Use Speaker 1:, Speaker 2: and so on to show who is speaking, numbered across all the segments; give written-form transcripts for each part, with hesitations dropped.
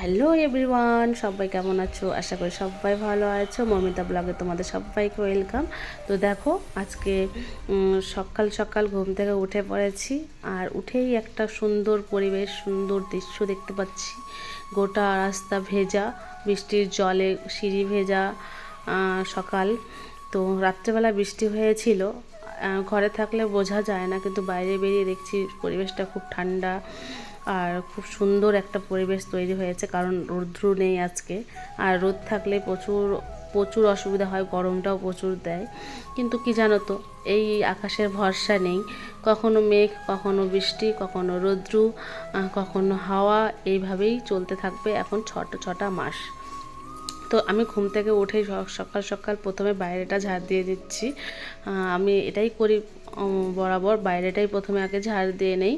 Speaker 1: Hello everyone, সবাই কেমন আছো? আশা করি সবাই ভালো আছো। মমিতা ব্লগে তোমাদের সবাইকে ওয়েলকাম। তো দেখো, আজকে সকাল সকাল ঘুম থেকে উঠে পড়েছি। আর উঠেই একটা সুন্দর পরিবেশ, সুন্দর দৃশ্য দেখতে পাচ্ছি। গোটা রাস্তা ভেজা, বৃষ্টির জলে সিঁড়ি ভেজা। সকাল তো রাত্রেবেলা বৃষ্টি হয়েছিল। ঘরে থাকলে বোঝা যায় না, কিন্তু বাইরে বেরিয়ে দেখছি পরিবেশটা খুব ঠান্ডা আর খুব সুন্দর একটা পরিবেশ তৈরি হয়েছে, কারণ রৌদ্র নেই আজকে। আর রোদ থাকলে প্রচুর প্রচুর অসুবিধা হয়, গরমটাও প্রচুর দেয়। কিন্তু কি জানো তো, এই আকাশের ভরসা নেই। কখনো মেঘ, কখনো বৃষ্টি, কখনো রৌদ্র, কখনো হাওয়া, এইভাবেই চলতে থাকবে এখন ছটা মাস। তো আমি ঘুম থেকে উঠেই সকাল সকাল প্রথমে বাইরেটা ঝাড় দিয়ে দিচ্ছি। আমি এটাই করি বরাবর, বাইরেটাই প্রথমে আগে ঝাড় দিয়ে নেই।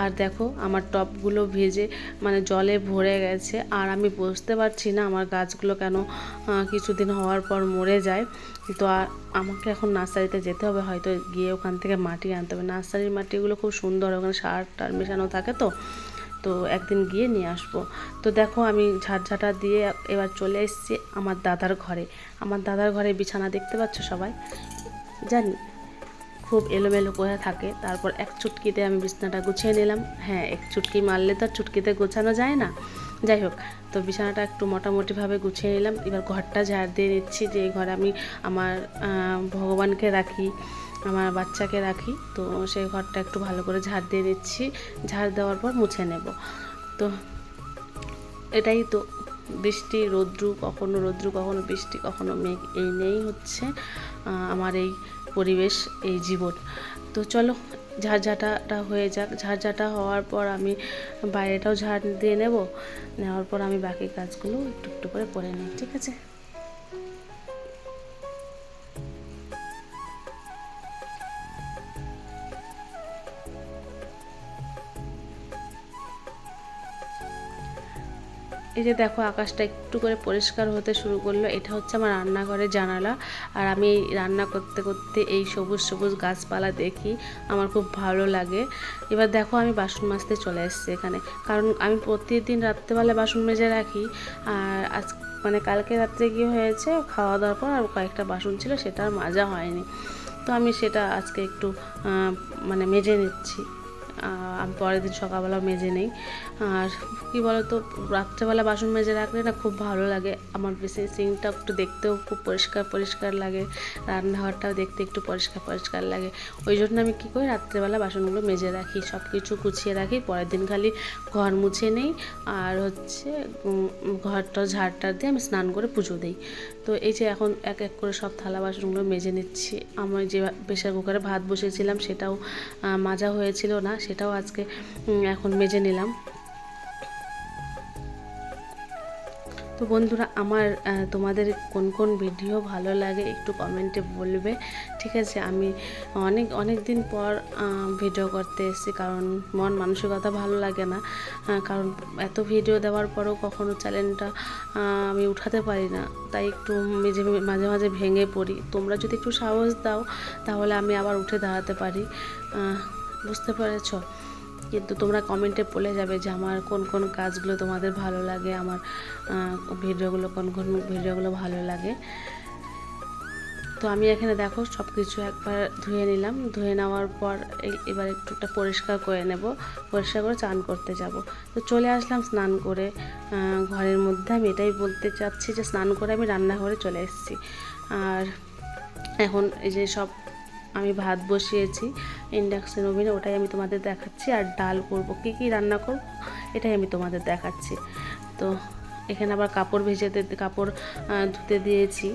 Speaker 1: আর দেখো, আমার টবগুলো ভেজে মানে জলে ভরে গেছে। আর আমি বুঝতে পারছি না আমার গাছগুলো কেন কিছুদিন হওয়ার পর মরে যায়। তো আমাকে এখন নার্সারিতে যেতে হবে, হয়তো গিয়ে ওখান থেকে মাটি আনতে হবে। নার্সারির মাটিগুলো খুব সুন্দর, ওখানে সার টার মেশানো থাকে। তো একদিন গিয়ে নিয়ে আসবো। তো দেখো, আমি ঝাড়ঝাঁটা দিয়ে এবার চলে এসেছি আমার দাদার ঘরে। আমার দাদার ঘরে বিছানা দেখতে পাচ্ছ সবাই, জানি খুব এলোমেলো করে থাকে। তারপর এক চুটকিতে আমি বিছানাটা গুছিয়ে নিলাম। হ্যাঁ, এক চুটকি মারলে তো আর চুটকিতে গোছানো যায় না। যাই হোক, তো বিছানাটা একটু মোটামুটিভাবে গুছিয়ে নিলাম। এবার ঘরটা ঝাড় দিয়ে নিচ্ছি, যে ঘরে আমি আমার ভগবানকে রাখি, আমার বাচ্চাকে রাখি। তো সেই ঘরটা একটু ভালো করে ঝাড় দিয়ে নিচ্ছি। ঝাড় দেওয়ার পর মুছে নেব। তো এটাই তো, বৃষ্টি রৌদ্র, কখনো রৌদ্র, কখনো বৃষ্টি, কখনো মেঘ, এই নিয়েই হচ্ছে আমার এই পরিবেশ, এই জীবন। তো চলো, ঝাড়ঝাঁটাটা হয়ে যাক। ঝাড়ঝাঁটা হওয়ার পর আমি বাইরেটাও ঝাড় দিয়ে নেওয়ার পর আমি বাকি কাজগুলো একটু একটু করে নিই, ঠিক আছে? এই যে দেখো, আকাশটা একটু করে পরিষ্কার হতে শুরু করলো। এটা হচ্ছে আমার রান্নাঘরের জানালা। আর আমি এই রান্না করতে করতে এই সবুজ সবুজ গাছপালা দেখি, আমার খুব ভালো লাগে। এবার দেখো, আমি বাসন মাজতে চলে এসেছি এখানে, কারণ আমি প্রতিদিন রাত্রেবেলা বাসন মেজে রাখি। আর আজ মানে কালকে রাত্রে কি হয়েছে, খাওয়া দাওয়ার পর আর কয়েকটা বাসন ছিল, সেটা আর মাজা হয়নি। তো আমি সেটা আজকে একটু মানে মেজে নিচ্ছি। আমি পরের দিন সকালবেলা মেজে নেই। আর কী বলো তো, রাত্রেবেলা বাসন মেজে রাখলে না খুব ভালো লাগে। আমার বেশি সিঙ্কটা একটু দেখতেও খুব পরিষ্কার পরিষ্কার লাগে, রান্নাঘরটাও দেখতে একটু পরিষ্কার পরিষ্কার লাগে। ওই জন্য আমি কী করি, রাত্রেবেলা বাসনগুলো মেজে রাখি, সব কিছু গুছিয়ে রাখি। পরের দিন খালি ঘর মুছে নেই, আর হচ্ছে ঘরটা ঝাড়টার দিয়ে আমি স্নান করে পুজো দিই। তো এই যে এখন এক এক করে সব থালা বাসনগুলো মেজে নিচ্ছি। আমি যে প্রেশার কুকারে ভাত বসিয়েছিলাম, সেটাও মাজা হয়েছিল না, সেটাও আজকে এখন মেজে নিলাম। তো বন্ধুরা, আমার তোমাদের কোন কোন ভিডিও ভালো লাগে একটু কমেন্টে বলবে, ঠিক আছে? আমি অনেক অনেক দিন পর ভিডিও করতে এসেছি, কারণ মন মানসিকতা ভালো লাগে না। কারণ এত ভিডিও দেওয়ার পরেও কখনো চ্যানেলটা আমি উঠাতে পারি না, তাই একটু মাঝে মাঝে ভেঙে পড়ি। তোমরা যদি একটু সাহস দাও, তাহলে আমি আবার উঠে দাঁড়াতে পারি। বুঝতে পেরেছ? কিন্তু তোমরা কমেন্টে বলে যাবে যে আমার কোন কোন কাজগুলো তোমাদের ভালো লাগে, আমার ভিডিওগুলো কোন কোন ভিডিওগুলো ভালো লাগে। তো আমি এখানে দেখো সব কিছু একবার ধুয়ে নিলাম। ধুয়ে নেওয়ার পর এবার একটুটা পরিষ্কার করে নেব, পরিষ্কার করে চান করতে যাব। তো চলে আসলাম স্নান করে ঘরের মধ্যে। আমি এটাই বলতে চাচ্ছি যে স্নান করে আমি রান্নাঘরে চলে এসেছি। আর এখন এই যে সব আমি ভাত বসিয়েছি ইন্ডাকশন ওভেনে, ওটাই আমি তোমাদের দেখাচ্ছি। আর ডাল করব, কী কী রান্না করব এটাই আমি তোমাদের দেখাচ্ছি। তো এখানে আবার কাপড় ধুতে দিয়েছি,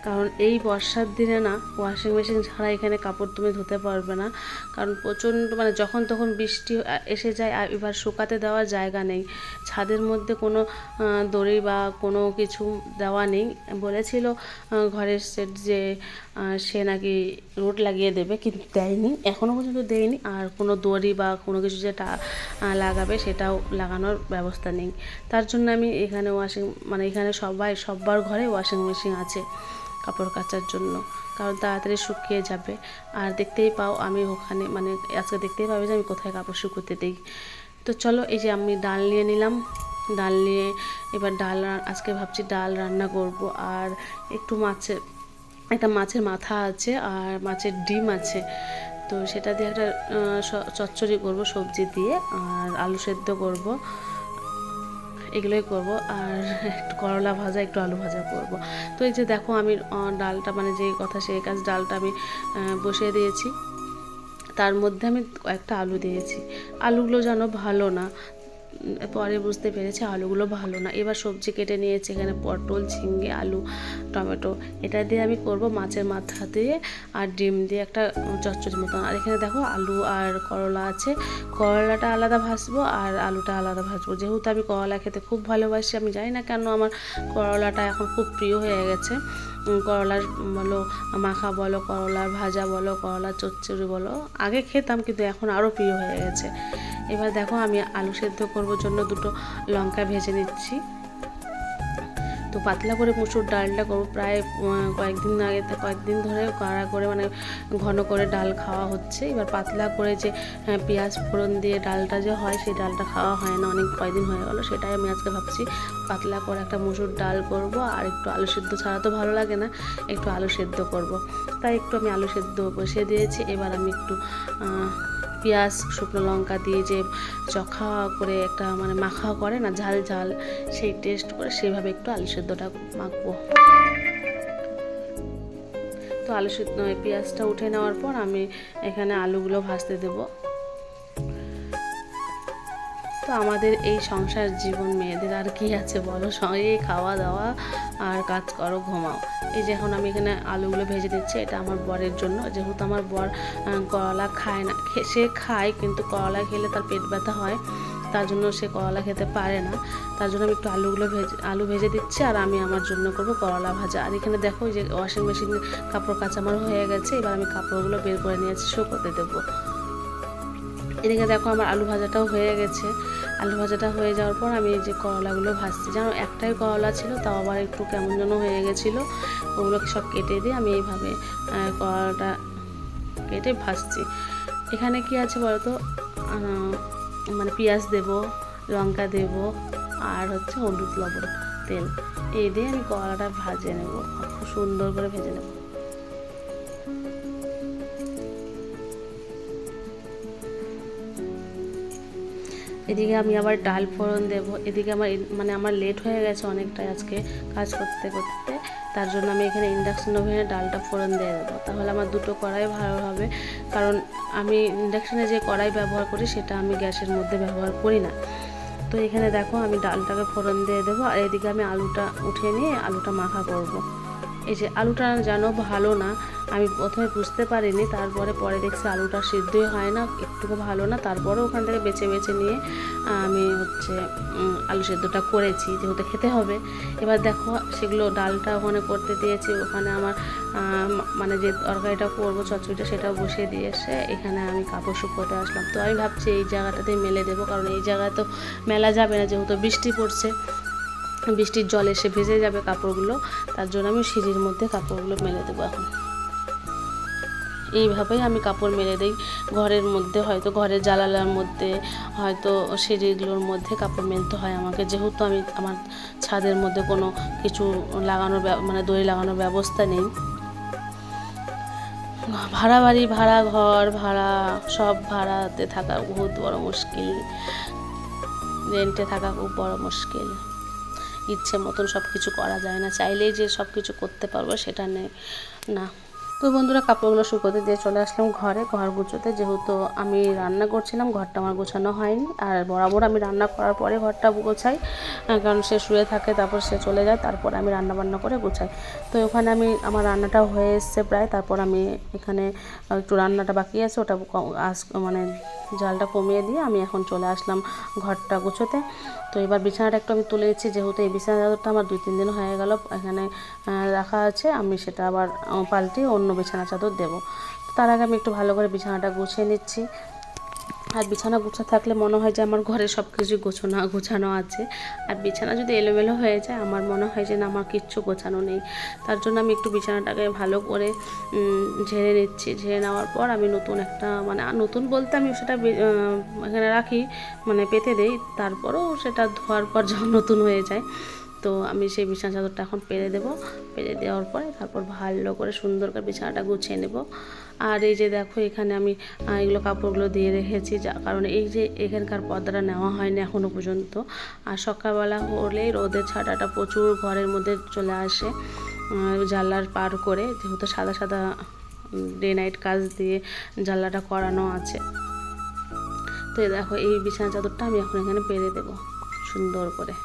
Speaker 1: কারণ এই বর্ষার দিনে না ওয়াশিং মেশিন ছাড়া এখানে কাপড় তুমি ধুতে পারবে না। কারণ প্রচণ্ড মানে যখন তখন বৃষ্টি এসে যায়, আর এবার শুকাতে দেওয়ার জায়গা নেই। ছাদের মধ্যে কোনো দড়ি বা কোনো কিছু দেওয়া নেই। বলেছিল ঘরের সেট যে সে নাকি রোড লাগিয়ে দেবে, কিন্তু দেয়নি, এখনও পর্যন্ত দেয়নি। আর কোনো দড়ি বা কোনো কিছু যেটা লাগাবে, সেটাও লাগানোর ব্যবস্থা নেই। তার জন্য আমি এখানে এখানে সবার ঘরে ওয়াশিং মেশিন আছে কাপড় কাচার জন্য, কারণ তাড়াতাড়ি শুকিয়ে যাবে। আর দেখতেই পাও আমি ওখানে আজকে দেখতেই পাবে যে আমি কোথায় কাপড় শুকোতে দিই। তো চলো, এই যে আমি ডাল নিয়ে নিলাম। ডাল নিয়ে এবার আজকে ভাবছি ডাল রান্না করব। আর একটু একটা মাছের মাথা আছে আর মাছের ডিম আছে, তো সেটা দিয়ে একটা চচ্চড়ি করব সবজি দিয়ে, আর আলু সেদ্ধ করব, এগুলোই করব। আর একটু করলা ভাজা, একটু আলু ভাজা করব। তো এই যে দেখো আমি ডালটা, মানে যেই কথা সেই কাজ, ডালটা আমি বসিয়ে দিয়েছি। তার মধ্যে আমি কয়েকটা আলু দিয়েছি। আলুগুলো যেন ভালো না, পরে বুঝতে পেরেছি আলুগুলো ভালো না। এবার সবজি কেটে নিয়েছি, এখানে পটল, ঝিঙে, আলু, টমেটো, এটা দিয়ে আমি করব মাছের মাথা দিয়ে আর ডিম দিয়ে একটা চচ্চড়ি মতন। আর এখানে দেখো আলু আর করলা আছে, করলাটা আলাদা ভাজবো আর আলুটা আলাদা ভাজবো। যেহেতু আমি করলা খেতে খুব ভালোবাসি, আমি জানি না কেন আমার করলাটা এখন খুব প্রিয় হয়ে গেছে। করলার বলো মাখা বলো, করলার ভাজা বলো, করলার চচ্চড়ি বলো, আগে খেতাম কিন্তু এখন আরও প্রিয় হয়ে গেছে। এবার দেখো আমি আলু সেদ্ধ করবার জন্য দুটো লঙ্কা ভেজে নিচ্ছি। তো পাতলা করে মুসুর ডালটা করবো, প্রায় কয়েকদিন ধরে কাড়া করে, মানে ঘন করে ডাল খাওয়া হচ্ছে। এবার পাতলা করে যে পেঁয়াজ ফোড়ন দিয়ে ডালটা যে হয়, সেই ডালটা খাওয়া হয় না, কয়েকদিন হয়ে গেলো। সেটাই আমি আজকে ভাবছি পাতলা করে একটা মুসুর ডাল করব। আর একটু আলু সেদ্ধ ছাড়া তো ভালো লাগে না, একটু আলু সেদ্ধ করব। তাই একটু আমি আলু সেদ্ধ বসিয়ে দিয়েছি। এবার আমি একটু পেঁয়াজ, শুকনো লঙ্কা দিয়ে যে চখা করে একটা মানে মাখা করে না, ঝাল ঝাল, সেই টেস্ট করে সেইভাবে একটু আলু সেদ্ধটা মাখবো। তো আলু সেদ্ধ পেঁয়াজটা উঠে নেওয়ার পর আমি এখানে আলুগুলো ভাজতে দেবো। তো আমাদের এই সংসার জীবন মেয়েদের আর কি আছে বলো, এই খাওয়া দাওয়া আর কাজ করো, ঘুমাও। এই যে এখন আমি এখানে আলুগুলো ভেজে দিচ্ছি, এটা আমার বরের জন্য। যেহেতু আমার বর করলা খায় না, সে খায় কিন্তু করলা খেলে তার পেট ব্যথা হয়, তার জন্য সে করলা খেতে পারে না। তার জন্য আমি একটু আলু ভেজে দিচ্ছি, আর আমি আমার জন্য করবো করলা ভাজা। আর এখানে দেখো যে ওয়াশিং মেশিনে কাপড় কাচামার হয়ে গেছে, এবার আমি কাপড়গুলো বের করে নিয়েছি, শুকোতে দেবো। এদিকে দেখো আমার আলু ভাজাটাও হয়ে গেছে। আলু ভাজাটা হয়ে যাওয়ার পর আমি এই যে করলাগুলো ভাজছি, যেন একটাই করলা ছিল, তাও আবার একটু কেমন যেন হয়ে গেছিলো। ওগুলোকে সব কেটে দিয়ে আমি এইভাবে করলাটা কেটে ভাজছি। এখানে কি আছে বলতো, মানে পেঁয়াজ দেব, লঙ্কা দেব, আর হচ্ছে হলুদ, লবণ, তেল, এই দিয়ে আমি করলাটা ভাজে নেব, খুব সুন্দর করে ভেজে নেব। এদিকে আমি আবার ডাল ফোড়ন দেব। এদিকে আমার লেট হয়ে গেছে অনেকটাই আজকে কাজ করতে করতে, তার জন্য আমি এখানে ইন্ডাকশন ওভেনে ডালটা ফোড়ন দিয়ে দেবো। তাহলে আমার দুটো কড়াই ভালো হবে, কারণ আমি ইন্ডাকশানে যে কড়াই ব্যবহার করি সেটা আমি গ্যাসের মধ্যে ব্যবহার করি না। তো এখানে দেখো আমি ডালটাকে ফোড়ন দিয়ে দেবো, আর এদিকে আমি আলুটা উঠিয়ে নিয়ে আলুটা মাখা করব। এই যে আলুটা যেন ভালো না, আমি প্রথমে বুঝতে পারিনি, পরে দেখছি আলুটা সিদ্ধই হয় না, একটুকু ভালো না। তারপরে ওখান থেকে বেছে নিয়ে আমি হচ্ছে আলু সেদ্ধটা করেছি, যেহেতু খেতে হবে। এবার দেখো সেগুলো ডালটা ওখানে করতে দিয়েছি, ওখানে আমার মানে যে তরকারিটা করবো চচ্চড়িটা, সেটা বসিয়ে দিয়ে এসে এখানে আমি কাপড় শুকোতে আসলাম। তো আমি ভাবছি এই জায়গাটাতেই মেলে দেবো, কারণ এই জায়গায় তো মেলা যাবে না, যেহেতু বৃষ্টি পড়ছে, বৃষ্টির জল এসে ভেজে যাবে কাপড়গুলো। তার জন্য আমি সিঁড়ির মধ্যে কাপড়গুলো মেলে দেবো। এখন এইভাবেই আমি কাপড় মেলে দিই, ঘরের মধ্যে, হয়তো ঘরের জানালার মধ্যে, হয়তো সিঁড়িগুলোর মধ্যে কাপড় মেলতে হয় আমাকে, যেহেতু আমার ছাদের মধ্যে কোনো কিছু লাগানোর মানে দড়ি লাগানোর ব্যবস্থা নেই। ভাড়া বাড়ি, ভাড়া ঘর, ভাড়া সব ভাড়াতে থাকা বহুত বড় মুশকিল, রেন্টে থাকা খুব বড় মুশকিল। ইচ্ছে মতন সব কিছু করা যায় না, চাইলেই যে সব কিছু করতে পারবো সেটা নেই না। তো বন্ধুরা, কাপড়গুলো শুকোতে দিয়ে চলে আসলাম ঘর গুছোতে। যেহেতু আমি রান্না করছিলাম, ঘরটা আমার গোছানো হয়নি, আর বরাবর আমি রান্না করার পরে ঘরটা গোছাই, কারণ সে শুয়ে থাকে, তারপর সে চলে যায়, তারপর আমি রান্না বান্না করে গোছাই। তো ওখানে আমার রান্নাটা হয়ে এসছে প্রায়, তারপর আমি এখানে একটু রান্নাটা বাকি আছে, ওটা মানে জালটা কমিয়ে দিয়ে আমি এখন চলে আসলাম ঘরটা গোছোতে। তো এবার বিছানাটা একটু আমি তুলে দিচ্ছি, যেহেতু এই বিছানা চাদরটা আমার 2-3 দিন হয়ে গেল এখানে রাখা আছে, আমি সেটা আবার পাল্টে অন্য বিছানা চাদর দেবো। তার আগে আমি একটু ভালো করে বিছানাটা গুছিয়ে নিচ্ছি। আর বিছানা গোছা থাকলে মনে হয় যে আমার ঘরে সব কিছু গোছানো আছে। আর বিছানা যদি এলোমেলো হয়ে যায় আমার মনে হয় যে না, আমার কিচ্ছু গোছানো নেই। তার জন্য আমি একটু বিছানাটাকে ভালো করে ঝেড়ে নিচ্ছি। ঝেড়ে নেওয়ার পর আমি নতুন একটা, মানে নতুন বলতে আমি সেটা এখানে রাখি, মানে পেতে দেই, তারপরও সেটা ধোয়ার পর যখন নতুন হয়ে যায়। তো আমি সেই বিছানা চাদরটা এখন পেরে দেবো। পেরে দেওয়ার পরে তারপর ভালো করে সুন্দর করে বিছানাটা গুছিয়ে নেব। আর এই যে দেখো, এখানে আমি এগুলো কাপড়গুলো দিয়ে রেখেছি, যা কারণ এই যে এখানকার পর্দাটা নেওয়া হয়নি এখনও পর্যন্ত। আর সকালবেলা হলেই রোদের ছাটাটা প্রচুর ঘরের মধ্যে চলে আসে, জানলার পার করে, যেহেতু সাদা সাদা ডে নাইট কাজ দিয়ে জানলাটা করানো আছে। তো দেখো, এই বিছানা চাদরটা আমি এখন এখানে পেরে দেবো সুন্দর করে।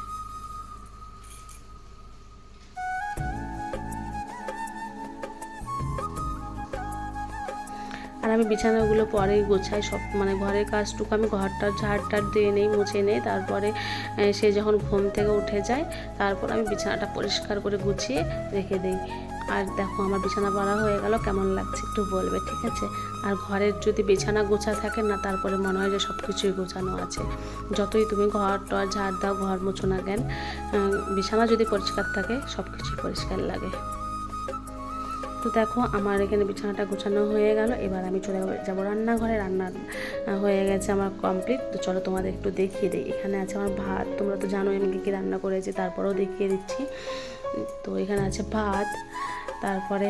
Speaker 1: আর আমি বিছানাগুলো পরেই গোছাই সব, মানে ঘরের কাজটুকু আমি ঘরটা ঝাড় দিয়ে নেই, মুছে নেই। তারপরে সে যখন ঘুম থেকে উঠে যায় তারপর আমি বিছানাটা পরিষ্কার করে গুছিয়ে রেখে দিই। আর দেখো, আমার বিছানা পরা হয়ে গেল, কেমন লাগছে একটু বলবে, ঠিক আছে? আর ঘরের যদি বিছানা গোছা থাকে না, তারপরে মনে হয় যে সব কিছুই গোছানো আছে। যতই তুমি ঘর টর ঝাড় দাও, ঘর মোছো না কেন, বিছানা যদি পরিষ্কার থাকে সব কিছুই পরিষ্কার লাগে। তো দেখো, আমার এখানে বিছানাটা গোছানো হয়ে গেল। এবার আমি চলে যাবো রান্নাঘরে। রান্না হয়ে গেছে আমার কমপ্লিট। তো চলো তোমাদের একটু দেখিয়ে দিই। এখানে আছে আমার ভাত, তোমরা তো জানোই আমি কী রান্না করেছি, তারপরেও দেখিয়ে দিচ্ছি। তো এখানে আছে ভাত, তারপরে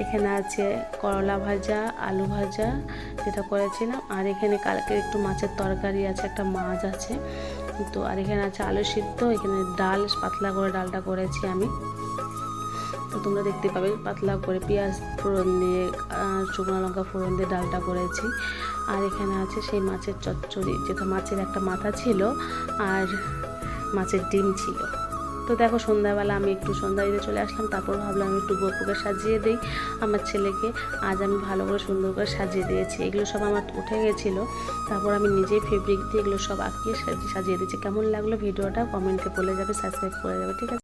Speaker 1: এখানে আছে করলা ভাজা, আলু ভাজা যেটা করেছিলাম, আর এখানে কালকের একটু মাছের তরকারি আছে, একটা মাছ আছে। তো আর এখানে আছে আলু সিদ্ধ, এখানে ডাল, পাতলা করে ডালটা করেছি আমি। তো তোমরা দেখতে পাবে পাতলা করে পেঁয়াজ ফোড়ন দিয়ে, শুকনো লঙ্কা ফোড়ন দিয়ে ডালটা করেছি। আর এখানে আছে সেই মাছের চচ্চড়ি, যেটা মাছের একটা মাথা ছিল আর মাছের ডিম ছিল। তো দেখো, সন্ধ্যাবেলা আমি একটু সন্ধ্যা দিতে চলে আসলাম। তারপর ভাবলাম আমি একটু গপুকে সাজিয়ে দিই, আমার ছেলেকে। আজ আমি ভালো করে সুন্দর করে সাজিয়ে দিয়েছি। এগুলো সব আমার উঠে গেছিলো, তারপর আমি নিজেই ফেব্রিক দিয়ে এগুলো সব আঁকিয়ে সাজিয়ে দিয়েছি। কেমন লাগলো ভিডিওটা কমেন্টে বলে যাবে, সাবস্ক্রাইব করে যাবে, ঠিক আছে?